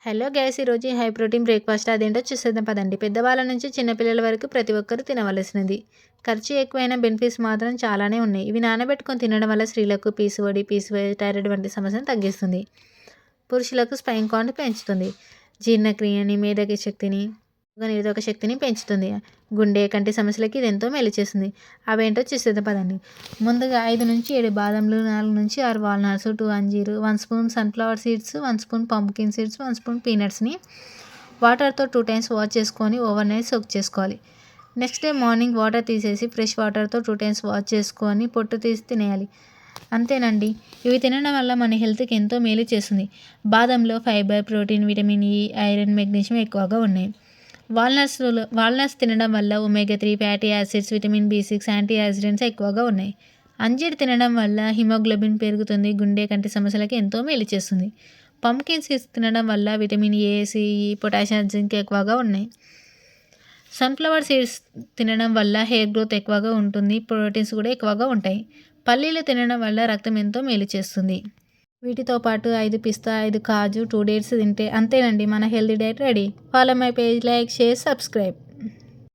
Hello guys, ఈరోజు high protein breakfast అదేంటో చూసేద్దాం పదండి. పెద్దవాళ్ళ నుంచి చిన్నపిల్లల వరకు ప్రతి ఒక్కరు తినవలసినది. ఖర్చు ఎక్కువైన బెనిఫిట్స్ మాత్రం చాలానే ఉన్నాయి. ఇవి నానబెట్టుకొని తినడం వల్ల స్త్రీలకు పీసీఓడి, థైరాయిడ్ వంటి సమస్యను తగ్గిస్తుంది. పురుషులకు స్పైన్ కౌంట్ పెంచుతుంది. జీర్ణక్రియని, మేధక శక్తిని, నిరోధక శక్తిని పెంచుతుంది. గుండె, కంటి సమస్యలకి ఇది ఎంతో మేలు చేస్తుంది. అవేంటో చూసేద్దాం పదండి. ముందుగా 5 నుంచి 7 బాదంలు, 4 నుంచి 6 వాల్నట్స్, 2 అంజీరు, 1 spoon sunflower seeds, 1 spoon pumpkin seeds, 1 spoon పీనట్స్ని వాటర్తో 2 టైమ్స్ వాష్ చేసుకొని ఓవర్ నైట్ సోక్ చేసుకోవాలి. నెక్స్ట్ డే మార్నింగ్ వాటర్ తీసేసి ఫ్రెష్ వాటర్తో 2 టైమ్స్ వాష్ చేసుకొని పొట్టు తీసి తినేయాలి. అంతేనండి. ఇవి తినడం వల్ల మన హెల్త్కి ఎంతో మేలు చేస్తుంది. బాదంలో fibre, protein, vitamin E, iron, magnesium ఎక్కువగా ఉన్నాయి. వాల్నట్స్ తినడం వల్ల ఒమేగా 3 ఫ్యాటీ యాసిడ్స్, విటమిన్ బి6, యాంటీ ఆక్సిడెంట్స్ ఎక్కువగా ఉన్నాయి. అంజీర్ తినడం వల్ల హిమోగ్లోబిన్ పెరుగుతుంది. గుండె, కంటి సమస్యలకి ఎంతో మేలు చేస్తుంది. పంప్కిన్ సీడ్స్ తినడం వల్ల vitamin A, C, potassium, zinc ఎక్కువగా ఉన్నాయి. సన్ఫ్లవర్ సీడ్స్ తినడం వల్ల హెయిర్ గ్రోత్ ఎక్కువగా ఉంటుంది. ప్రోటీన్స్ కూడా ఎక్కువగా ఉంటాయి. పల్లీలు తినడం వల్ల రక్తం ఎంతో మేలు చేస్తుంది. వీటితో పాటు 5 పిస్తా, 5 కాజు, 2 డేట్స్ తింటే అంతేనండి, మన healthy diet ready. Follow my page, like, share, subscribe.